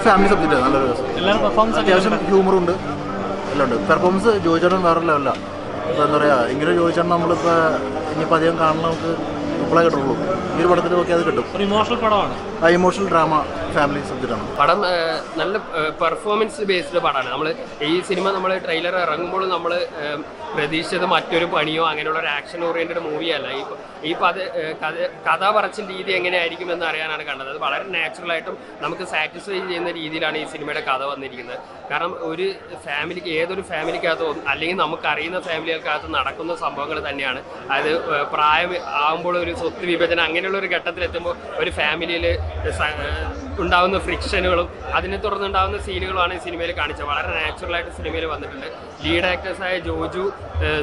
Family subject നല്ലൊരു അത്യാവശ്യം ഹ്യൂമറുണ്ട് എല്ലാം ഉണ്ട്. പെർഫോമൻസ് ജോയിച്ചേട്ടൻ വേറെ ലെവലല്ല. ഇപ്പോൾ എന്താ പറയുക, ഇങ്ങനെ ജോയിച്ചേട്ടൻ നമ്മളിപ്പോൾ ഇനിയിപ്പോൾ അധികം കാണണം നമുക്ക് ഇപ്പോഴേ കിട്ടുള്ളൂ. ഈ ഒരു പടത്തിൽ നോക്കി അത് കിട്ടും. ഒരു ഇമോഷണൽ പടമാണ്, ഇമോഷണൽ ഡ്രാമ ഫാമിലി സബ്ജക്റ്റാണ് പടം. നല്ല പെർഫോമൻസ് ബേസ്ഡ് പടമാണ്. നമ്മൾ ഈ സിനിമ നമ്മൾ ട്രെയിലർ ഇറങ്ങുമ്പോൾ നമ്മൾ പ്രതീക്ഷിച്ചത് മറ്റൊരു പണിയോ അങ്ങനെയുള്ള ഒരു ആക്ഷൻ ഓറിയൻറ്റഡ് മൂവിയല്ല. ഈ കഥ പറച്ചിൽ രീതി എങ്ങനെയായിരിക്കും എന്ന് അറിയാനാണ് കണ്ടത്. അത് വളരെ നാച്ചുറലായിട്ടും നമുക്ക് സാറ്റിസ്ഫൈ ചെയ്യുന്ന രീതിയിലാണ് ഈ സിനിമയുടെ കഥ വന്നിരിക്കുന്നത്. കാരണം ഒരു ഫാമിലിക്ക്, ഏതൊരു ഫാമിലിക്കകത്തോ അല്ലെങ്കിൽ നമുക്കറിയുന്ന ഫാമിലികൾക്കകത്ത് നടക്കുന്ന സംഭവങ്ങൾ തന്നെയാണ്. അത് പ്രായം ആകുമ്പോൾ ഒരു സ്വത്ത് വിഭജനം അങ്ങനെയുള്ള ഒരു ഘട്ടത്തിലെത്തുമ്പോൾ ഒരു ഫാമിലിയിൽ ഉണ്ടാകുന്ന ഫ്രിക്ഷനുകളും അതിനെ തുടർന്നുണ്ടാകുന്ന സീനുകളുമാണ് ഈ സിനിമയിൽ കാണിച്ചത്. വളരെ നാച്ചുറലായിട്ട് സിനിമയിൽ വന്നിട്ടുണ്ട്. ലീഡ് ആക്ടേഴ്സായ ജോജു,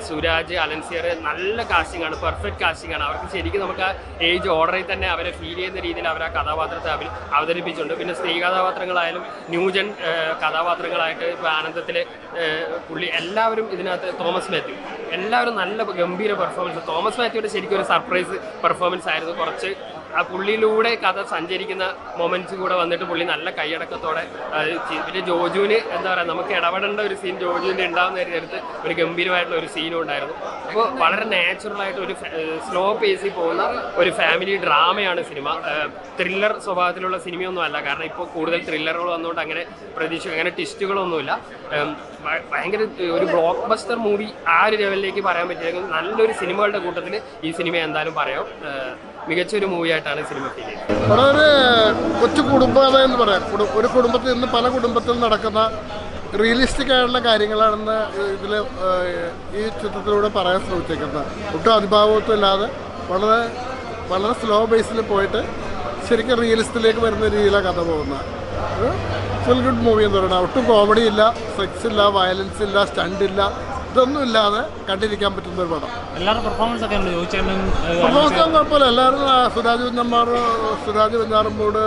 സുരാജ്, അലൻസിയർ നല്ല കാസ്റ്റിംഗ് ആണ്, പെർഫെക്റ്റ് കാസ്റ്റിംഗ് ആണ്. അവർക്ക് ശരിക്കും നമുക്ക് ആ ഏജ് ഓർഡറിൽ തന്നെ അവരെ ഫീൽ ചെയ്യുന്ന രീതിയിൽ അവർ ആ കഥാപാത്രത്തെ അവതരിപ്പിച്ചിട്ടുണ്ട്. പിന്നെ സ്ത്രീ കഥാപാത്രങ്ങളായാലും ന്യൂജൻ കഥാപാത്രങ്ങളായിട്ട് ഇപ്പോൾ ആനന്ദത്തിലെ പുള്ളി, എല്ലാവരും ഇതിനകത്ത് തോമസ് മാത്യു, എല്ലാവരും നല്ല ഗംഭീര പെർഫോമൻസ്. തോമസ് മാത്യുവിൻ്റെ ശരിക്കും ഒരു സർപ്രൈസ് പെർഫോമൻസ് ആയിരുന്നു. കുറച്ച് ആ പുള്ളിയിലൂടെ കഥ സഞ്ചരിക്കുന്ന മൊമെന്റ്സ് കൂടെ വന്നിട്ട് പുള്ളി നല്ല കൈയടക്കത്തോടെ. പിന്നെ ജോജുവിന് എന്താ പറയുക, നമുക്ക് ഇടപെടേണ്ട ഒരു സീൻ ജോജുവിൻ്റെ ഉണ്ടാകുന്ന നേരത്ത് ഒരു ഗംഭീരമായിട്ടുള്ള ഒരു സീനും ഉണ്ടായിരുന്നു. അപ്പോൾ വളരെ നാച്ചുറലായിട്ട് ഒരു സ്ലോ പേസിൽ പോകുന്ന ഒരു ഫാമിലി ഡ്രാമയാണ് സിനിമ. ത്രില്ലർ സ്വഭാവത്തിലുള്ള സിനിമയൊന്നും അല്ല. കാരണം ഇപ്പോൾ കൂടുതൽ ത്രില്ലറുകൾ വന്നുകൊണ്ട് അങ്ങനെ അങ്ങനെ ട്വിസ്റ്റുകളൊന്നുമില്ല. ഭയങ്കര ഒരു ബ്ലോക്ക് ബസ്റ്റർ മൂവി ആ ഒരു ലെവലിലേക്ക് പറയാൻ പറ്റിയെങ്കിൽ നല്ലൊരു സിനിമകളുടെ കൂട്ടത്തിൽ ഈ സിനിമ എന്തായാലും പറയാം. മികച്ചൊരു മൂവിയായിട്ടാണ് സിനിമ ഫീൽ ചെയ്യുന്നത്. വളരെ കൊച്ചു കുടുംബകഥ എന്ന് പറയാം. ഒരു കുടുംബത്തിൽ നിന്ന് പല കുടുംബത്തിൽ നടക്കുന്ന റിയലിസ്റ്റിക് ആയിട്ടുള്ള കാര്യങ്ങളാണെന്ന് ഇതിൽ ഈ ചിത്രത്തിലൂടെ പറയാൻ ശ്രമിച്ചേക്കുന്നത്. ഒട്ടും അനുഭാവത്വം ഇല്ലാതെ വളരെ വളരെ സ്ലോ ബേസിൽ പോയിട്ട് ശരിക്കും റിയലിസ്റ്റിലേക്ക് വരുന്ന രീതിയിലാണ് കഥ പോകുന്നത്. ഫുൾ ഗുഡ് മൂവി എന്ന് പറയുന്നത്. ഒട്ടും കോമഡി ഇല്ല, സെക്സ് ഇല്ല, വയലൻസ് ഇല്ല, സ്റ്റണ്ട് ഇല്ല, ഇതൊന്നും ഇല്ലാതെ കണ്ടിരിക്കാൻ പറ്റുന്ന ഒരു പടം. പെർഫോമൻസ് കുഴപ്പമില്ല. എല്ലാവരും സുരാജ് വെഞ്ഞാറമ്മൂട്,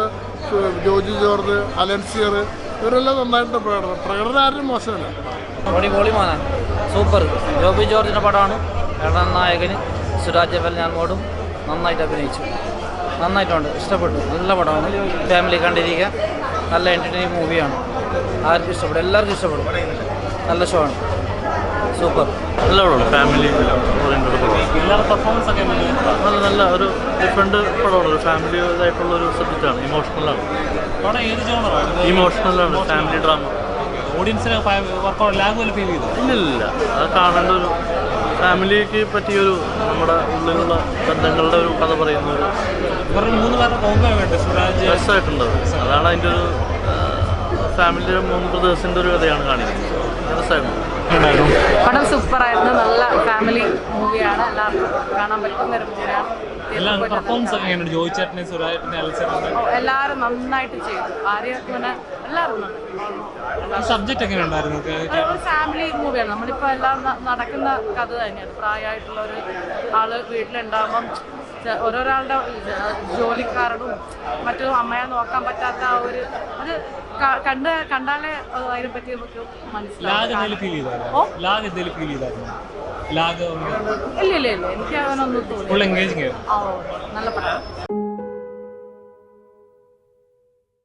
ജോജി ജോർജ്, അലൻസിയർ, ഇവരെല്ലാം നന്നായിട്ട് പ്രകടനം ആരും മോശമല്ല. പൊളിമാനാണ്, സൂപ്പർ. ജോബി ജോർജിൻ്റെ പടമാണ്. ഇളം നായകന് സുരാജ് വെഞ്ഞാറമ്മൂടും നന്നായിട്ട് അഭിനയിച്ചു. നന്നായിട്ടുണ്ട്, ഇഷ്ടപ്പെട്ടു. നല്ല പടമാണ്, ഫാമിലി കണ്ടിരിക്കുക. നല്ല എൻ്റർടൈനിങ് മൂവിയാണ്. ആർക്കും ഇഷ്ടപ്പെടും, എല്ലാവർക്കും ഇഷ്ടപ്പെടും. നല്ല ഷോ ആണ്, സൂപ്പർ. നല്ല പടമാണ്, ഫാമിലി നല്ല ഒരു ഡിഫറെൻറ്റ് പടമാണ്. ഒരു ഫാമിലി ആയിട്ടുള്ള ഒരു സബ്ജക്റ്റാണ്. ഇമോഷണലാണ്, ഫാമിലി ഡ്രാമ. ഓഡിയൻസിന് ഇല്ല, അത് കാണേണ്ട ഒരു ഫാമിലിക്ക് പറ്റിയൊരു നമ്മുടെ ഉള്ളിലുള്ള ബന്ധങ്ങളുടെ ഒരു കഥ പറയുന്ന ഒരു രസമായിട്ടുണ്ട്. അതാണ് അതിൻ്റെ ഒരു ഫാമിലിയുടെ 3 ബ്രദേഴ്സിൻ്റെ ഒരു കഥയാണ് കാണിക്കുന്നത്. രസമായിരുന്നു. പടം സൂപ്പറായിരുന്നു. നല്ല ഫാമിലി മൂവിയാണ്, എല്ലാവർക്കും കാണാൻ പറ്റുന്ന ഒരു മൂവിയാണ്. എല്ലാവരും നന്നായിട്ട് ചെയ്തു. എല്ലാവരും സബ്ജക്റ്റ് എങ്ങനെ ഉണ്ടായിരുന്നു? ഒരു ഫാമിലി മൂവിയാണ്. നമ്മളിപ്പോൾ എല്ലാം നടക്കുന്ന കഥ തന്നെയാണ്. പ്രായമായിട്ടുള്ള ഒരു ആള് വീട്ടിലുണ്ടാകുമ്പം ഓരോരാളുടെ ജോലിക്കാരനും മറ്റും അമ്മയെ നോക്കാൻ പറ്റാത്ത ആ ഒരു അത് കണ്ടാലേ അതിനെ പറ്റി നമുക്ക് മനസ്സിലാവും. ഇല്ല എനിക്ക് അവനൊന്നും തോന്നി. നല്ല പടം.